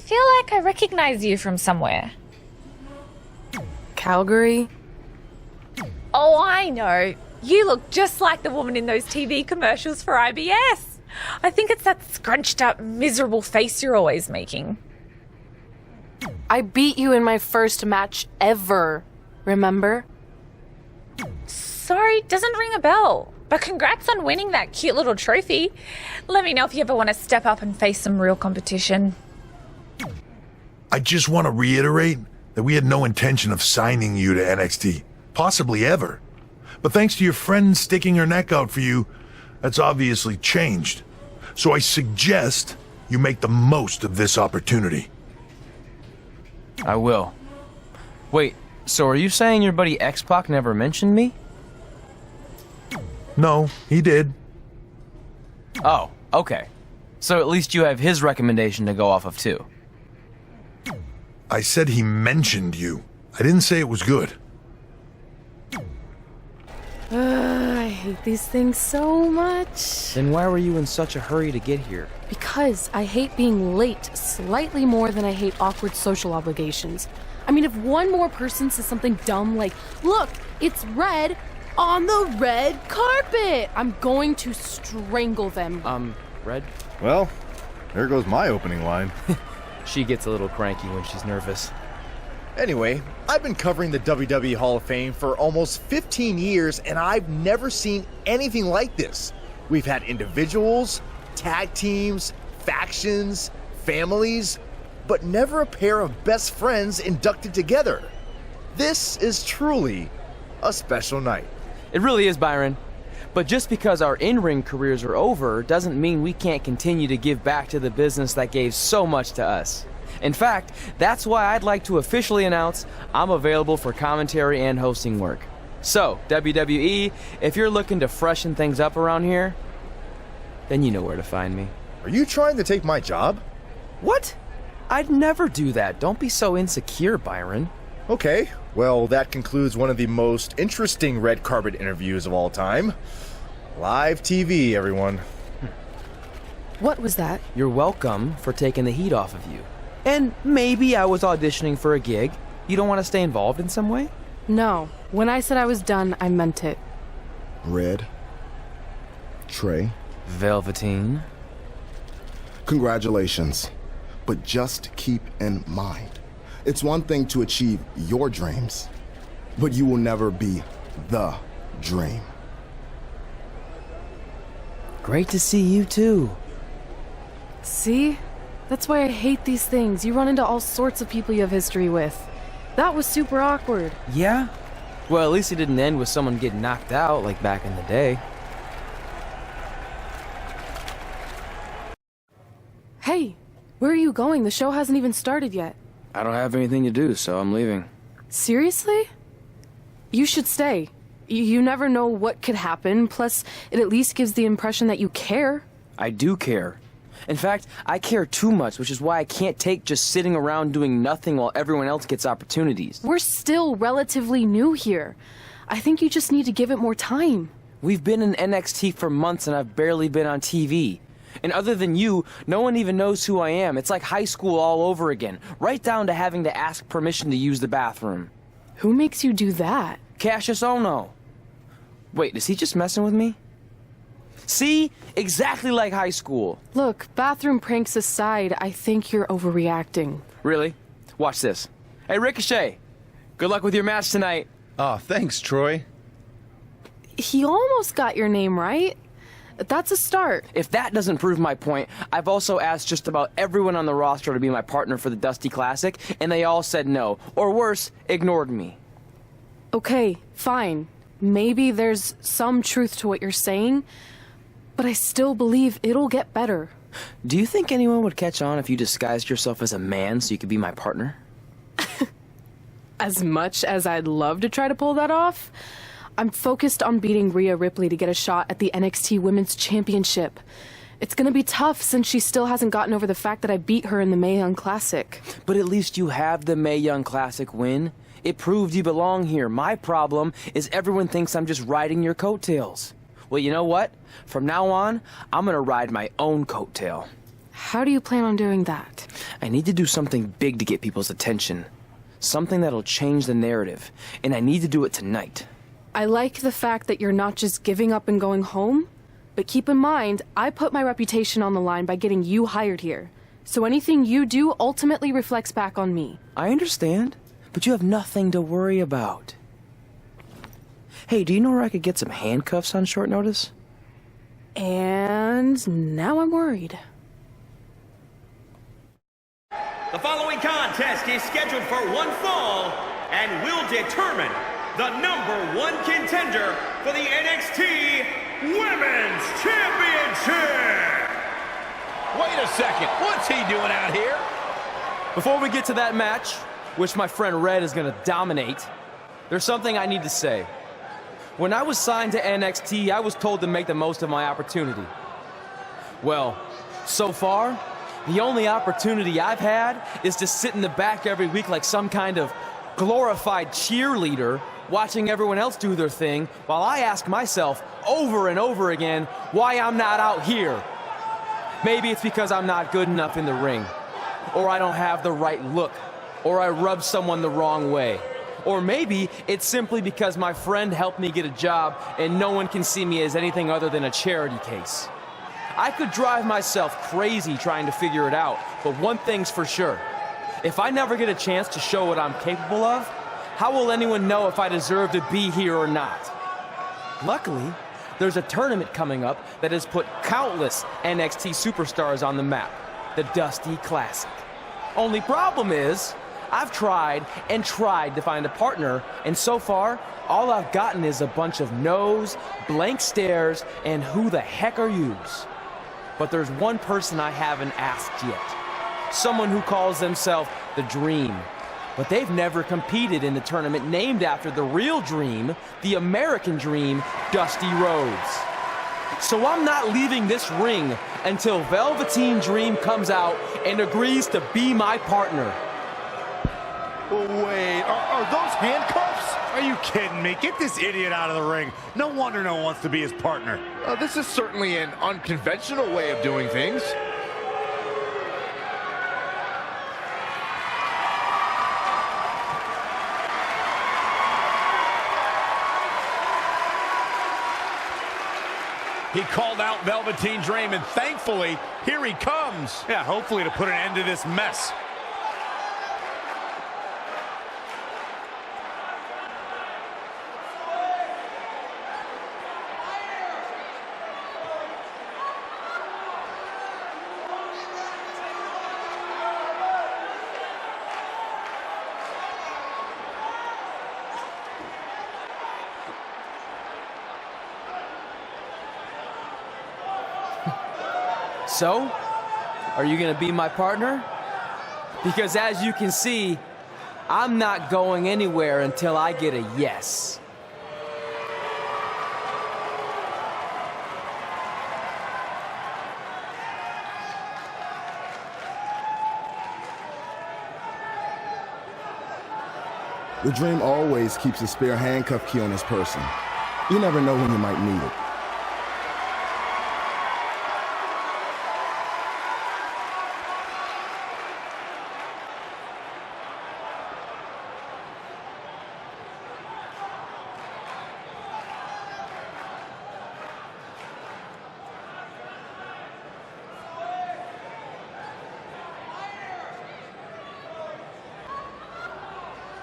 feel like I recognize you from somewhere. Calgary? Oh, I know. You look just like the woman in those TV commercials for IBS. I think it's that scrunched up, miserable face you're always making. I beat you in my first match ever, remember? Sorry, doesn't ring a bell. But congrats on winning that cute little trophy. Let me know if you ever want to step up and face some real competition. I just want to reiterate that we had no intention of signing you to NXT, possibly ever. But thanks to your friend sticking her neck out for you, that's obviously changed. So I suggest you make the most of this opportunity. I will. Wait, so are you saying your buddy X-Pac never mentioned me? No, he did. Oh, okay. So at least you have his recommendation to go off of too. I said he mentioned you. I didn't say it was good. I hate these things so much. Then why were you in such a hurry to get here? Because I hate being late slightly more than I hate awkward social obligations. I mean, if one more person says something dumb like, look, it's red on the red carpet, I'm going to strangle them. Red? Well, there goes my opening line. She gets a little cranky when she's nervous. Anyway, I've been covering the WWE Hall of Fame for almost 15 years, and I've never seen anything like this. We've had individuals, tag teams, factions, families, but never a pair of best friends inducted together. This is truly a special night. It really is, Byron. But just because our in-ring careers are over doesn't mean we can't continue to give back to the business that gave so much to us. In fact, that's why I'd like to officially announce I'm available for commentary and hosting work. So, WWE, if you're looking to freshen things up around here, then you know where to find me. Are you trying to take my job? What? I'd never do that. Don't be so insecure, Byron. Okay, well, that concludes one of the most interesting red carpet interviews of all time. Live TV, everyone. What was that? You're welcome for taking the heat off of you. And maybe I was auditioning for a gig. You don't want to stay involved in some way? No. When I said I was done, I meant it. Red. Trey. Velveteen. Congratulations. But just keep in mind, it's one thing to achieve your dreams, but you will never be the dream. Great to see you too. See? That's why I hate these things. You run into all sorts of people you have history with. That was super awkward. Yeah? Well, at least it didn't end with someone getting knocked out like back in the day. Hey, where are you going? The show hasn't even started yet. I don't have anything to do, so I'm leaving. Seriously? You should stay. You never know what could happen, plus it at least gives the impression that you care. I do care. In fact, I care too much, which is why I can't take just sitting around doing nothing while everyone else gets opportunities. We're still relatively new here. I think you just need to give it more time. We've been in NXT for months and I've barely been on TV. And other than you, no one even knows who I am. It's like high school all over again, right down to having to ask permission to use the bathroom. Who makes you do that? Cassius Ohno. Wait, is he just messing with me? See? Exactly like high school. Look, bathroom pranks aside, I think you're overreacting. Really? Watch this. Hey, Ricochet. Good luck with your match tonight. Aw, thanks, Troy. He almost got your name right. That's a start. If that doesn't prove my point, I've also asked just about everyone on the roster to be my partner for the Dusty Classic, and they all said no. Or worse, ignored me. Okay, fine. Maybe there's some truth to what you're saying, but I still believe it'll get better. Do you think anyone would catch on if you disguised yourself as a man so you could be my partner? As much as I'd love to try to pull that off, I'm focused on beating Rhea Ripley to get a shot at the NXT Women's Championship. It's gonna be tough since she still hasn't gotten over the fact that I beat her in the Mae Young Classic. But at least you have the Mae Young Classic win. It proved you belong here. My problem is everyone thinks I'm just riding your coattails. Well, you know what? From now on, I'm gonna ride my own coattail. How do you plan on doing that? I need to do something big to get people's attention. Something that'll change the narrative, and I need to do it tonight. I like the fact that you're not just giving up and going home, but keep in mind, I put my reputation on the line by getting you hired here. So anything you do ultimately reflects back on me. I understand, but you have nothing to worry about. Hey, do you know where I could get some handcuffs on short notice? And now I'm worried. The following contest is scheduled for one fall and will determine the #1 contender for the NXT Women's Championship. Wait a second, what's he doing out here? Before we get to that match, which my friend Red is going to dominate, there's something I need to say. When I was signed to NXT, I was told to make the most of my opportunity. Well, so far, the only opportunity I've had is to sit in the back every week like some kind of glorified cheerleader, watching everyone else do their thing, while I ask myself over and over again why I'm not out here. Maybe it's because I'm not good enough in the ring, or I don't have the right look, or I rub someone the wrong way. Or maybe it's simply because my friend helped me get a job and no one can see me as anything other than a charity case. I could drive myself crazy trying to figure it out, but one thing's for sure. If I never get a chance to show what I'm capable of, how will anyone know if I deserve to be here or not? Luckily, there's a tournament coming up that has put countless NXT superstars on the map, the Dusty Classic. Only problem is, I've tried and tried to find a partner, and so far, all I've gotten is a bunch of no's, blank stares, and who the heck are yous? But there's one person I haven't asked yet. Someone who calls themselves the Dream. But they've never competed in the tournament named after the real Dream, the American Dream, Dusty Rhodes. So I'm not leaving this ring until Velveteen Dream comes out and agrees to be my partner. Wait, are those handcuffs? Are you kidding me? Get this idiot out of the ring. No wonder no one wants to be his partner. This is certainly an unconventional way of doing things. He called out Velveteen Dream, and thankfully, here he comes. Yeah, hopefully to put an end to this mess. So, are you gonna be my partner? Because as you can see, I'm not going anywhere until I get a yes. The Dream always keeps a spare handcuff key on his person. You never know when you might need it.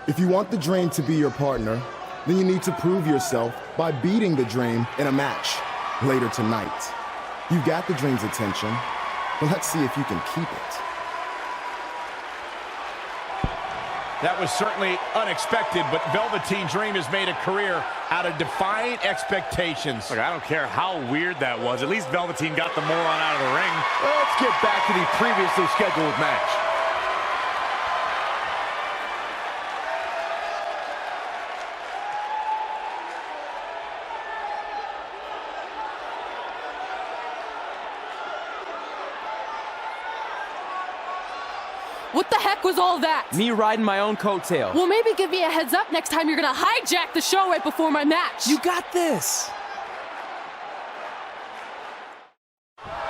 If you want the Dream to be your partner, then you need to prove yourself by beating the Dream in a match later tonight. You got the Dream's attention, but let's see if you can keep it. That was certainly unexpected, but Velveteen Dream has made a career out of defying expectations. Look, I don't care how weird that was. At least Velveteen got the moron out of the ring. Let's get back to the previously scheduled match. What the heck was all that? Me riding my own coattail. Well, maybe give me a heads up next time you're gonna hijack the show right before my match. You got this.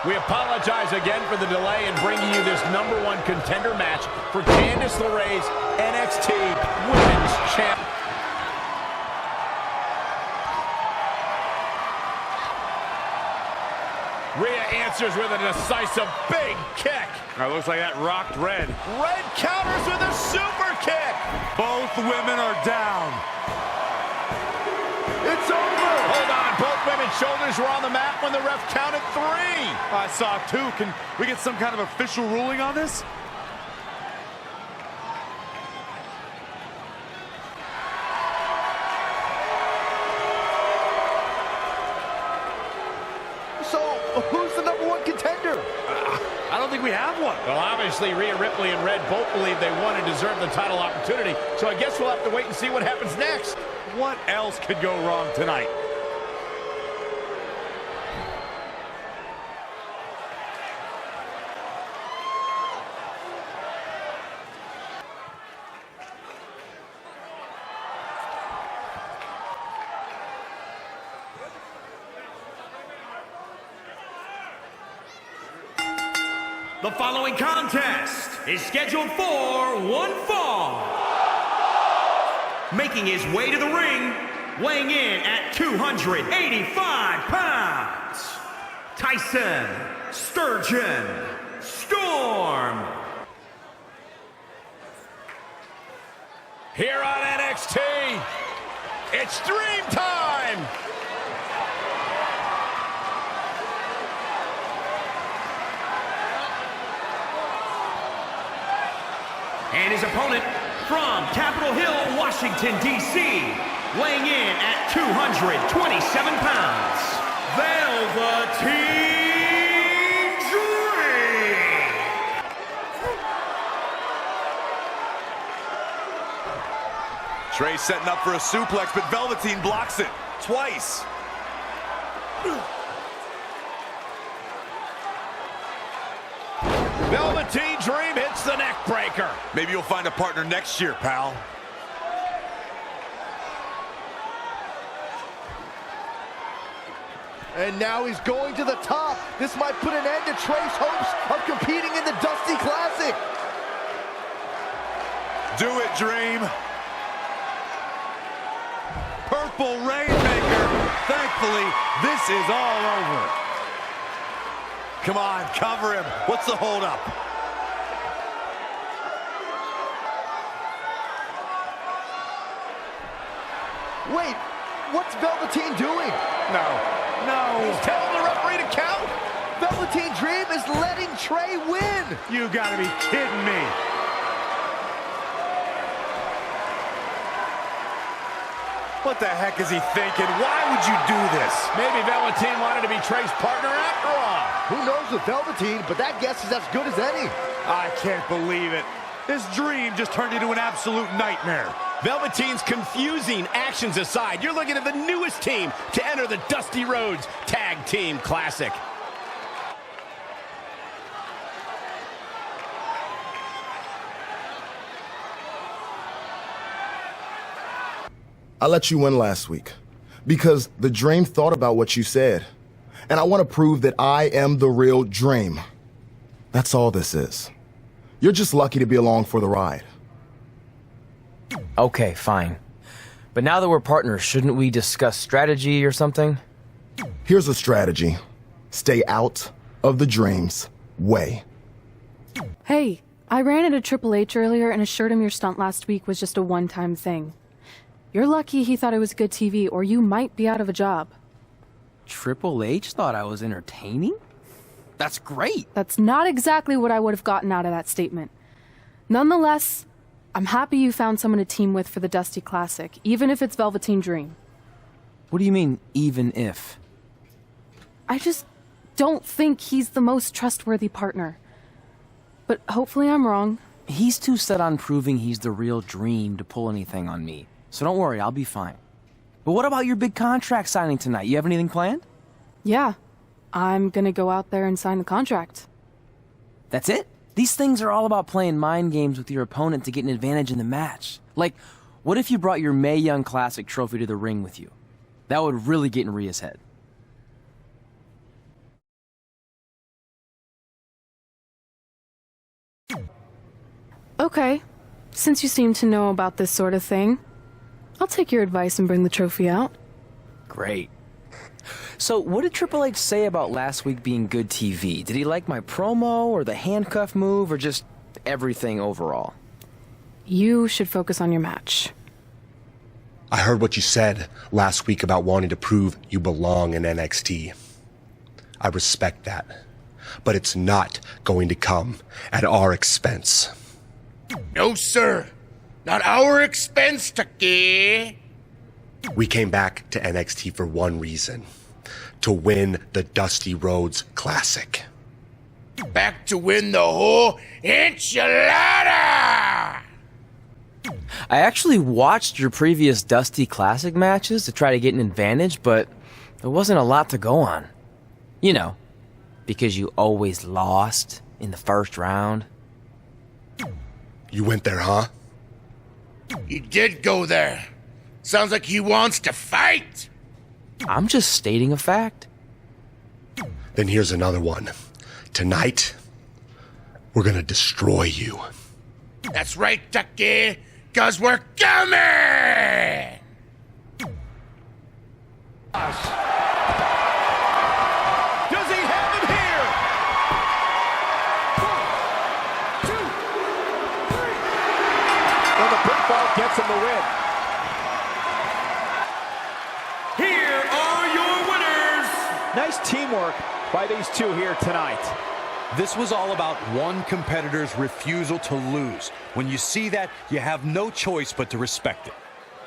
We apologize again for the delay in bringing you this #1 contender match for Candice LeRae's NXT Women's Champ. Rhea answers with a decisive big kick. Looks like that rocked Red. Red counters with a super kick. Both women are down. It's over. Hold on. Both women's shoulders were on the mat when the ref counted 3. I saw 2. Can we get some kind of official ruling on this? So, who's the #1 contender? I don't think we have one. Well, obviously, Rhea Ripley and Red both believe they won and deserve the title opportunity, so I guess we'll have to wait and see what happens next. What else could go wrong tonight? The following contest is scheduled for one fall. Making his way to the ring, weighing in at 285 pounds, Tyson Sturgeon Storm. Here on NXT, it's Dream Time! And his opponent from Capitol Hill, Washington, D.C., weighing in at 227 pounds, Velveteen Dream! Trey setting up for a suplex, but Velveteen blocks it twice. Velveteen Dream hits the neck breaker. Maybe you'll find a partner next year, pal. And now he's going to the top. This might put an end to Trey's hopes of competing in the Dusty Classic. Do it, Dream. Purple Rainmaker. Thankfully, this is all over. Come on, cover him. What's the holdup? Wait, what's Velveteen doing? No, he's telling the referee to count. Velveteen Dream is letting Trey win. You gotta be kidding me. What the heck is he thinking? Why would you do this? Maybe Velveteen wanted to be Trey's partner after all. Who knows with Velveteen, but that guess is as good as any. I can't believe it. This dream just turned into an absolute nightmare. Velveteen's confusing actions aside, you're looking at the newest team to enter the Dusty Rhodes Tag Team Classic. I let you win last week because the Dream thought about what you said. And I want to prove that I am the real Dream. That's all this is. You're just lucky to be along for the ride. Okay, fine. But now that we're partners, shouldn't we discuss strategy or something? Here's a strategy. Stay out of the Dream's way. Hey, I ran into Triple H earlier and assured him your stunt last week was just a one-time thing. You're lucky he thought it was good TV, or you might be out of a job. Triple H thought I was entertaining? That's great. That's not exactly what I would have gotten out of that statement. Nonetheless, I'm happy you found someone to team with for the Dusty Classic, even if it's Velveteen Dream. What do you mean, even if? I just don't think he's the most trustworthy partner. But hopefully I'm wrong. He's too set on proving he's the real Dream to pull anything on me. So don't worry, I'll be fine. But what about your big contract signing tonight? You have anything planned? Yeah, I'm gonna go out there and sign the contract. That's it? These things are all about playing mind games with your opponent to get an advantage in the match. Like, what if you brought your Mae Young Classic trophy to the ring with you? That would really get in Rhea's head. Okay, since you seem to know about this sort of thing, I'll take your advice and bring the trophy out. Great. So, what did Triple H say about last week being good TV? Did he like my promo, or the handcuff move, or just everything overall? You should focus on your match. I heard what you said last week about wanting to prove you belong in NXT. I respect that. But it's not going to come at our expense. No, sir. Not our expense, Tucky. We came back to NXT for one reason. To win the Dusty Rhodes Classic. Back to win the whole enchilada! I actually watched your previous Dusty Classic matches to try to get an advantage, but there wasn't a lot to go on. You know, because you always lost in the first round. You went there, huh? He did go there. Sounds like he wants to fight. I'm just stating a fact. Then here's another one. Tonight, we're gonna destroy you. That's right, Tucky, 'cause we're coming! Does he have it here? 1, 2, 3. And the pinfall gets him the win. Here are your winners. Nice teamwork by these two here tonight. This was all about one competitor's refusal to lose. When you see that, you have no choice but to respect it.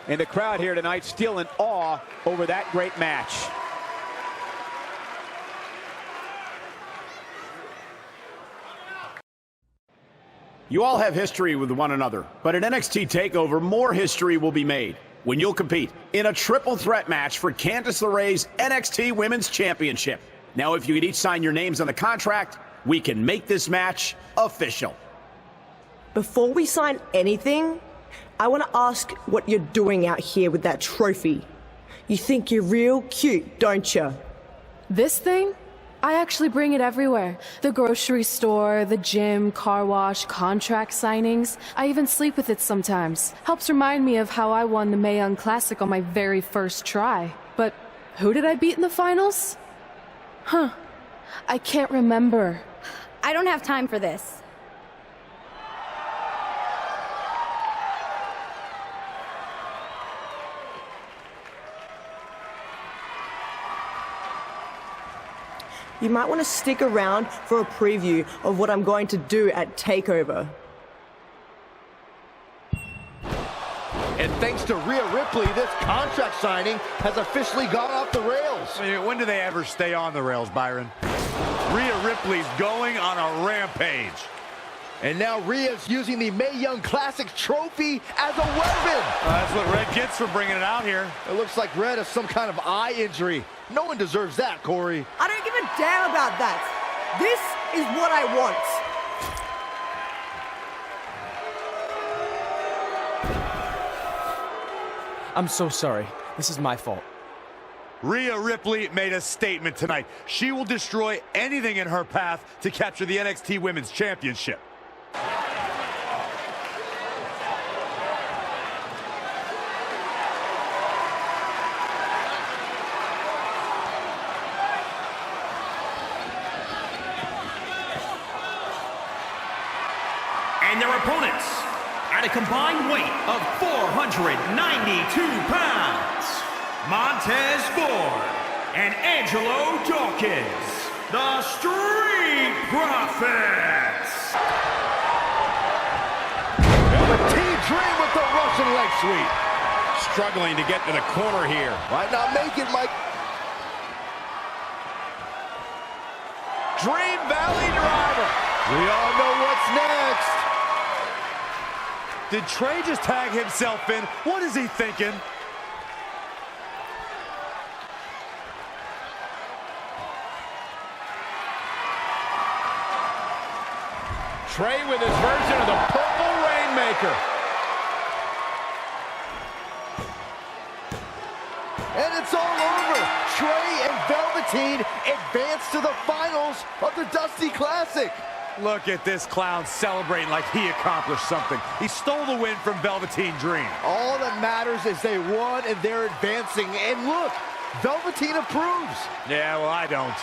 And the crowd here tonight still in awe over that great match. You all have history with one another, but at NXT TakeOver, more history will be made when you'll compete in a triple threat match for Candice LeRae's NXT Women's Championship. Now, if you could each sign your names on the contract, we can make this match official. Before we sign anything, I want to ask what you're doing out here with that trophy. You think you're real cute, don't you? This thing? I actually bring it everywhere. The grocery store, the gym, car wash, contract signings. I even sleep with it sometimes. Helps remind me of how I won the Mae Young Classic on my very first try. But who did I beat in the finals? Huh. I can't remember. I don't have time for this. You might want to stick around for a preview of what I'm going to do at TakeOver. And thanks to Rhea Ripley, this contract signing has officially gone off the rails. I mean, when do they ever stay on the rails, Byron? Rhea Ripley's going on a rampage. And now Rhea's using the Mae Young Classic trophy as a weapon. That's what Red gets for bringing it out here. It looks like Red has some kind of eye injury. No one deserves that, Corey. I don't give a damn about that. This is what I want. I'm so sorry. This is my fault. Rhea Ripley made a statement tonight. She will destroy anything in her path to capture the NXT Women's Championship. And their opponents, at a combined weight of 492 pounds, Montez Ford and Angelo Dawkins, the Street Profits. Velveteen Dream with the Russian leg sweep. Struggling to get to the corner here. Might not make it, Mike. Dream Valley Driver. We all know what's next. Did Trey just tag himself in? What is he thinking? Trey with his version of the Purple Rainmaker. And it's all over. Trey and Velveteen advance to the finals of the Dusty Classic. Look at this clown celebrating like he accomplished something. He stole the win from Velveteen Dream. All that matters is they won and they're advancing. And look, Velveteen approves. Yeah, well, I don't.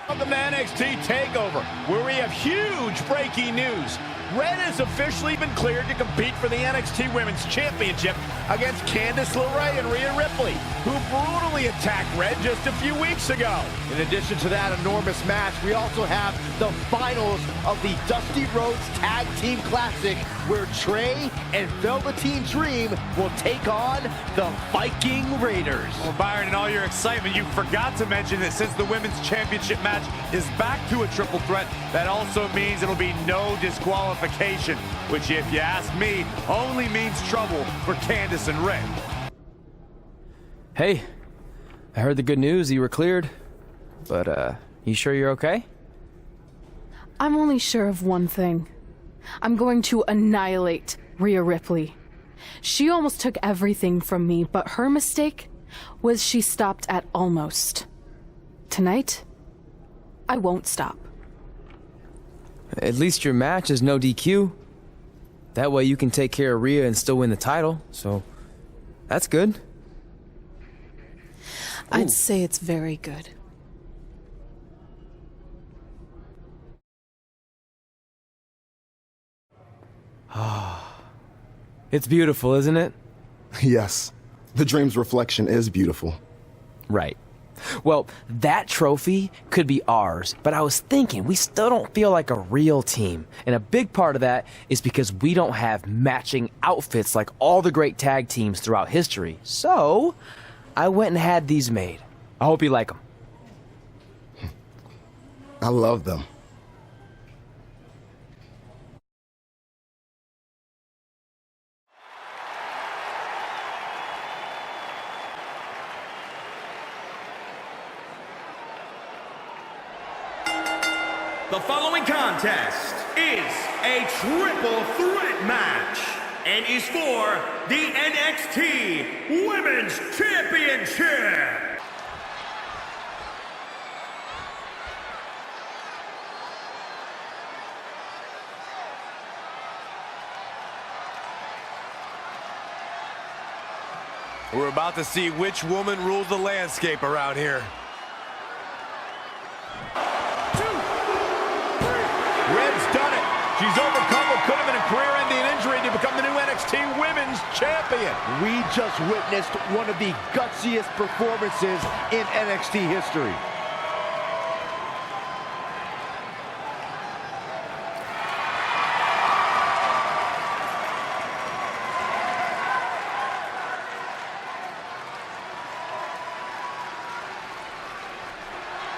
Welcome to NXT TakeOver, where we have huge breaking news. Red has officially been cleared to compete for the NXT Women's Championship against Candice LeRae and Rhea Ripley, who brutally attacked Red just a few weeks ago. In addition to that enormous match, we also have the finals of the Dusty Rhodes Tag Team Classic, where Trey and Velveteen Dream will take on the Viking Raiders. Well, Byron, in all your excitement, you forgot to mention that since the Women's Championship match is back to a triple threat, that also means it'll be no disqualification, which, if you ask me, only means trouble for Candice and Red. Hey, I heard the good news. You were cleared. But, you sure you're okay? I'm only sure of one thing. I'm going to annihilate Rhea Ripley. She almost took everything from me, but her mistake was she stopped at almost. Tonight, I won't stop. At least your match is no DQ. That way you can take care of Rhea and still win the title, so that's good. I'd say it's very good. It's beautiful, isn't it? Yes, the Dream's reflection is beautiful. Right. Well, that trophy could be ours, but I was thinking we still don't feel like a real team. And a big part of that is because we don't have matching outfits like all the great tag teams throughout history. So, I went and had these made. I hope you like them. I love them. The following contest is a triple threat match and is for the NXT Women's Championship. We're about to see which woman rules the landscape around here. Red's done it. She's overcome what could have been a career-ending injury to become the new NXT Women's Champion. We just witnessed one of the gutsiest performances in NXT history.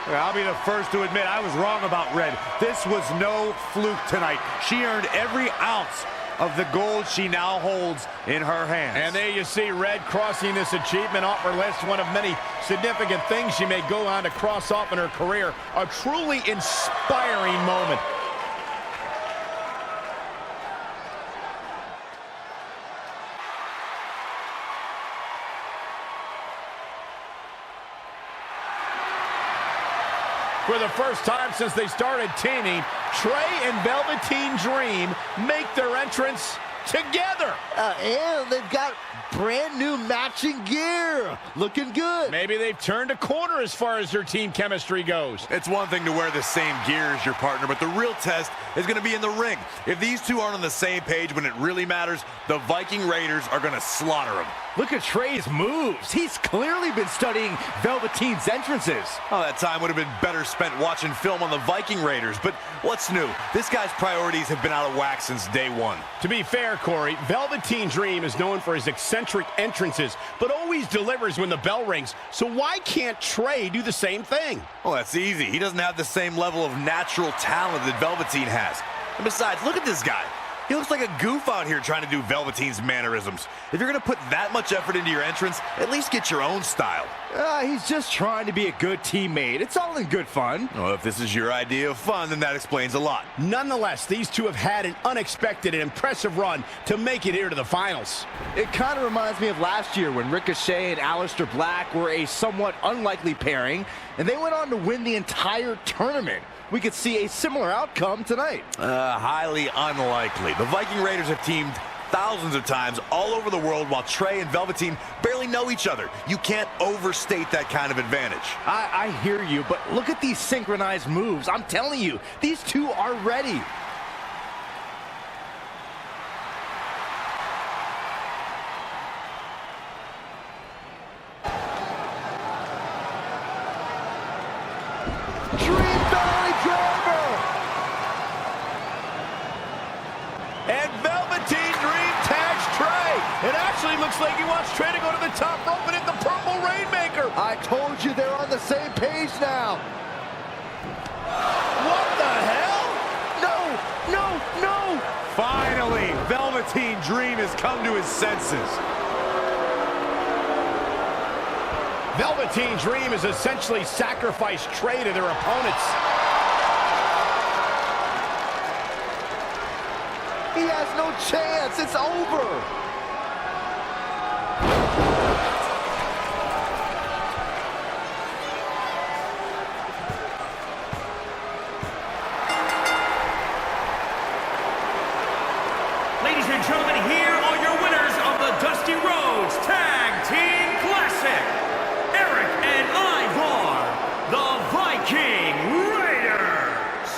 I'll be the first to admit I was wrong about Red. This was no fluke tonight. She earned every ounce of the gold she now holds in her hands. And there you see Red crossing this achievement off her list, one of many significant things she may go on to cross off in her career. A truly inspiring moment. For the first time since they started teaming, Trey and Velveteen Dream make their entrance together. And they've got brand new matching gear. Looking good. Maybe they've turned a corner as far as their team chemistry goes. It's one thing to wear the same gear as your partner, but the real test is going to be in the ring. If these two aren't on the same page when it really matters, the Viking Raiders are going to slaughter them. Look at Trey's moves. He's clearly been studying Velveteen's entrances. Oh, that time would have been better spent watching film on the Viking Raiders. But what's new? This guy's priorities have been out of whack since day one. To be fair, Corey, Velveteen Dream is known for his eccentric entrances, but always delivers when the bell rings. So why can't Trey do the same thing? Well, that's easy. He doesn't have the same level of natural talent that Velveteen has. And besides, look at this guy. He looks like a goof out here trying to do Velveteen's mannerisms. If you're going to put that much effort into your entrance, at least get your own style. He's just trying to be a good teammate. It's all in good fun. Well, if this is your idea of fun, then that explains a lot. Nonetheless, these two have had an unexpected and impressive run to make it here to the finals. It kind of reminds me of last year when Ricochet and Aleister Black were a somewhat unlikely pairing, and they went on to win the entire tournament. We could see a similar outcome tonight. Highly unlikely. The Viking Raiders have teamed thousands of times all over the world while Trey and Velveteen barely know each other. You can't overstate that kind of advantage. I hear you, but look at these synchronized moves. I'm telling you, these two are ready. And Velveteen Dream tags Trey. It actually looks like he wants Trey to go to the top rope and hit the purple Rainmaker. I told you they're on the same page now. What the hell? No! Finally, Velveteen Dream has come to his senses. Velveteen Dream has essentially sacrificed Trey to their opponents. He has no chance. It's over. Ladies and gentlemen, here are your winners of the Dusty Rhodes Tag Team Classic. Eric and Ivar, the Viking Raiders.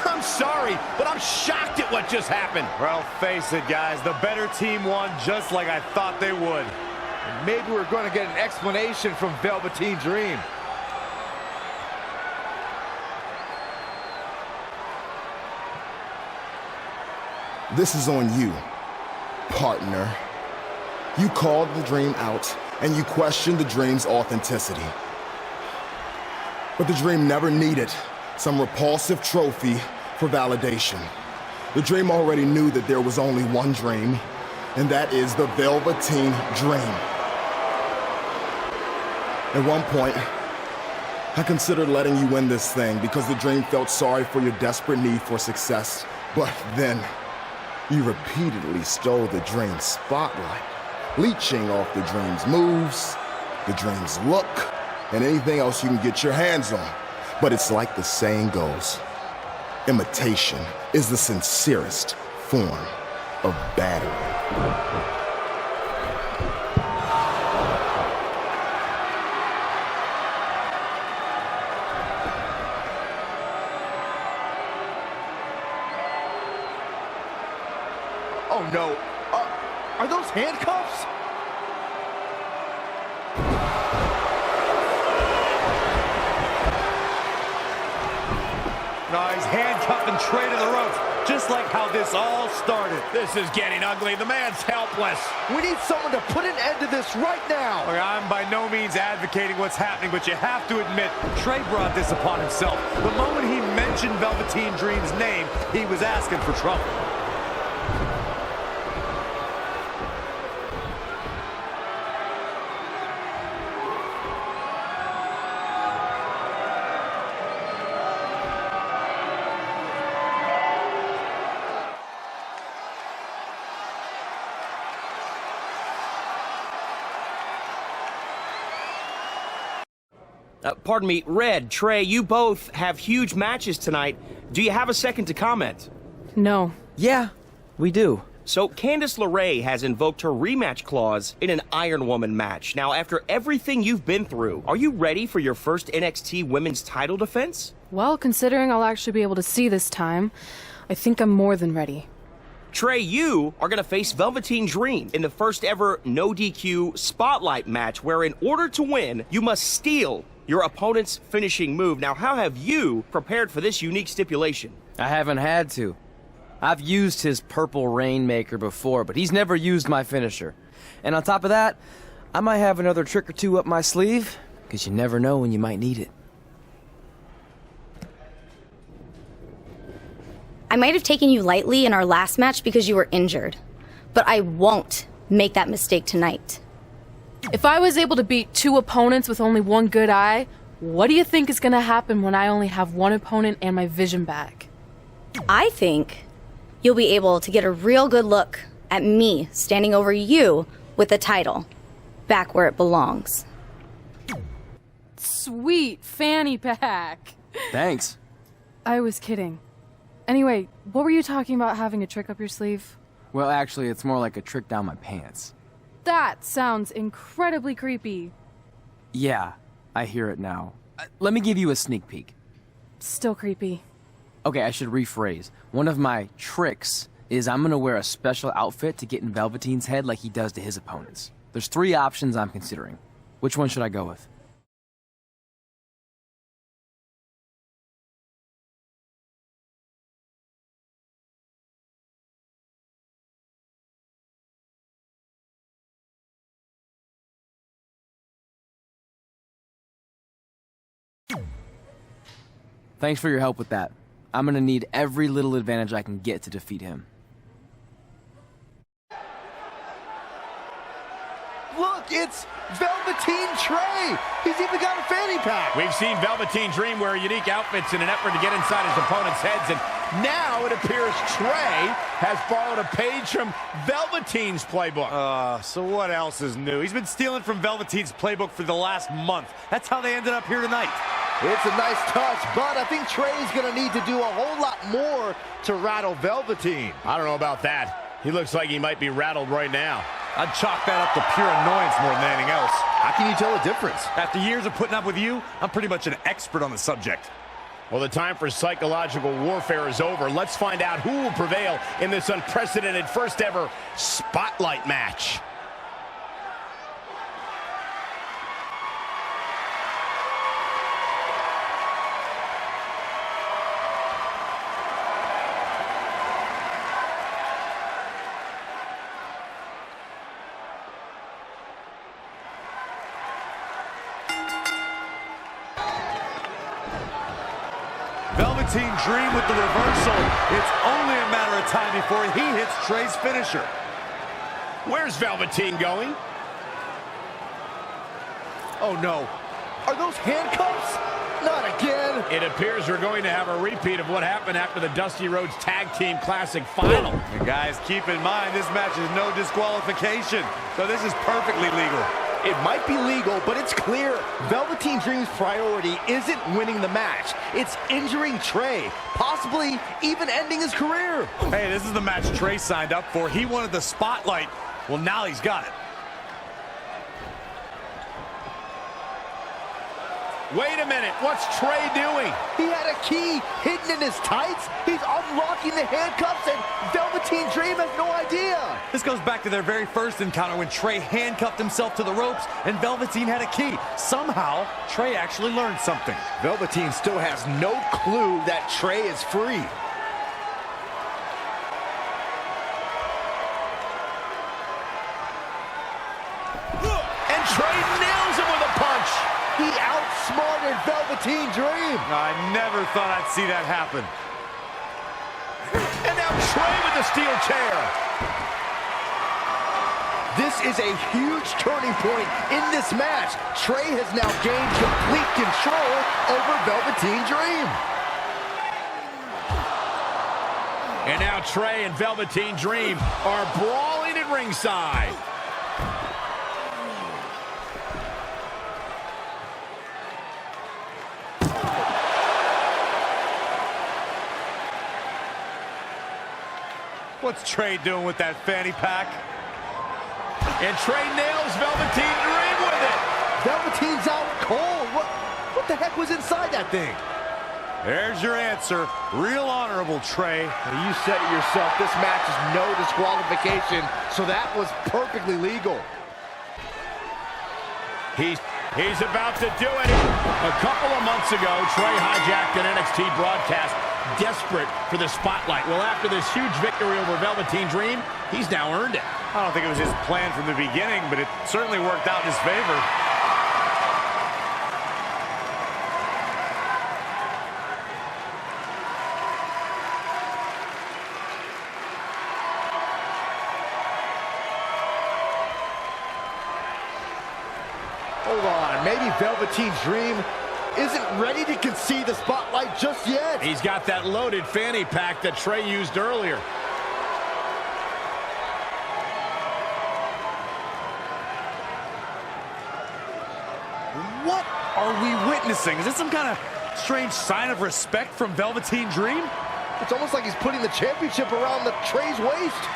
I'm sorry, but I'm shocked at what just happened. Well, face it, guys. The better team won just like I thought they would. And maybe we're going to get an explanation from Velveteen Dream. This is on you, partner. You called the Dream out, and you questioned the Dream's authenticity. But the Dream never needed some repulsive trophy for validation. The Dream already knew that there was only one Dream, and that is the Velveteen Dream. At one point, I considered letting you win this thing because the Dream felt sorry for your desperate need for success. But then, you repeatedly stole the Dream's spotlight, leeching off the Dream's moves, the Dream's look, and anything else you can get your hands on. But it's like the saying goes, imitation is the sincerest form of battery. Oh no, are those handcuffs? No, he's handcuffing Trey to the ropes, just like how this all started. This is getting ugly. The man's helpless. We need someone to put an end to this right now. Look, I'm by no means advocating what's happening, but you have to admit, Trey brought this upon himself. The moment he mentioned Velveteen Dream's name, he was asking for trouble. Pardon me, Red, Trey, you both have huge matches tonight. Do you have a second to comment? No. Yeah, we do. So, Candice LeRae has invoked her rematch clause in an Iron Woman match. Now, after everything you've been through, are you ready for your first NXT Women's title defense? Well, considering I'll actually be able to see this time, I think I'm more than ready. Trey, you are going to face Velveteen Dream in the first ever no DQ spotlight match, where in order to win, you must steal your opponent's finishing move. Now, how have you prepared for this unique stipulation? I haven't had to. I've used his purple Rainmaker before, but he's never used my finisher. And on top of that, I might have another trick or two up my sleeve, because you never know when you might need it. I might have taken you lightly in our last match because you were injured, but I won't make that mistake tonight. If I was able to beat 2 opponents with only 1 good eye, what do you think is gonna happen when I only have 1 opponent and my vision back? I think you'll be able to get a real good look at me standing over you with the title, back where it belongs. Sweet fanny pack. Thanks. I was kidding. Anyway, what were you talking about having a trick up your sleeve? Well, actually, it's more like a trick down my pants. That sounds incredibly creepy. Yeah, I hear it now. Let me give you a sneak peek. Still creepy. Okay, I should rephrase. One of my tricks is I'm gonna wear a special outfit to get in Velveteen's head like he does to his opponents. There's 3 options I'm considering. Which one should I go with? Thanks for your help with that. I'm gonna need every little advantage I can get to defeat him. Look, it's Velveteen Trey. He's even got a fanny pack. We've seen Velveteen Dream wear unique outfits in an effort to get inside his opponent's heads, and now it appears Trey has borrowed a page from Velveteen's playbook. So what else is new? He's been stealing from Velveteen's playbook for the last month. That's how they ended up here tonight. It's a nice touch, but I think Trey's going to need to do a whole lot more to rattle Velveteen. I don't know about that. He looks like he might be rattled right now. I'd chalk that up to pure annoyance more than anything else. How can you tell the difference? After years of putting up with you, I'm pretty much an expert on the subject. Well, the time for psychological warfare is over. Let's find out who will prevail in this unprecedented first ever Spotlight match. Velveteen Dream with the reversal. It's only a matter of time before he hits Trey's finisher. Where's Velveteen going? Oh no. Are those handcuffs? Not again. It appears we're going to have a repeat of what happened after the Dusty Rhodes Tag Team Classic final. And guys, keep in mind, this match is no disqualification, so this is perfectly legal. It might be legal, but it's clear Velveteen Dream's priority isn't winning the match. It's injuring Trey, possibly even ending his career. Hey, this is the match Trey signed up for. He wanted the spotlight. Well, now he's got it. Wait a minute, what's Trey doing? He had a key hidden in his tights. He's unlocking the handcuffs, and Velveteen Dream has no idea. This goes back to their very first encounter when Trey handcuffed himself to the ropes and Velveteen had a key. Somehow, Trey actually learned something. Velveteen still has no clue that Trey is free. And Trey nails him with a punch. He outsmarted Velveteen Dream. I never thought I'd see that happen. And now Trey with the steel chair. This is a huge turning point in this match. Trey has now gained complete control over Velveteen Dream. And now Trey and Velveteen Dream are brawling at ringside. What's Trey doing with that fanny pack? And Trey nails Velveteen Dream with it. Velveteen's out cold. What the heck was inside that thing? There's your answer. Real honorable, Trey. You said it yourself. This match is no disqualification, so that was perfectly legal. He's about to do it. A couple of months ago, Trey hijacked an NXT broadcast, desperate for the spotlight. Well, after this huge victory over Velveteen Dream, he's now earned it. I don't think it was his plan from the beginning, but it certainly worked out in his favor. Hold on, maybe Velveteen's Dream isn't ready to concede the spotlight just yet. He's got that loaded fanny pack that Trey used earlier. What are we witnessing? Is this some kind of strange sign of respect from Velveteen Dream? It's almost like he's putting the championship around the Trey's waist.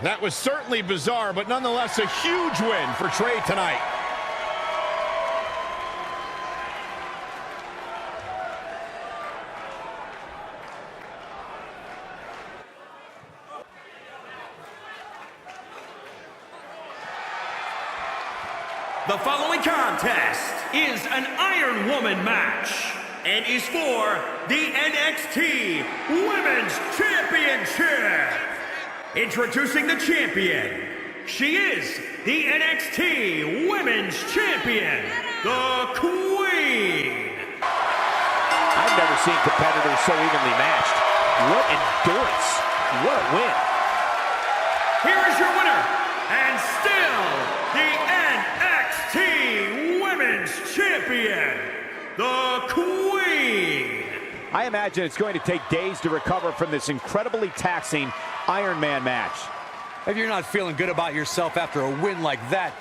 That was certainly bizarre, but nonetheless a huge win for Trey tonight. The following contest is an Iron Woman match and is for the NXT Women's Championship. Introducing the champion. She is the NXT Women's Champion, the Queen. I've never seen competitors so evenly matched. What endurance. What a win. Here is your winner, and still the NXT Women's Champion, the Queen. I imagine it's going to take days to recover from this incredibly taxing Iron Man match. If you're not feeling good about yourself after a win like that,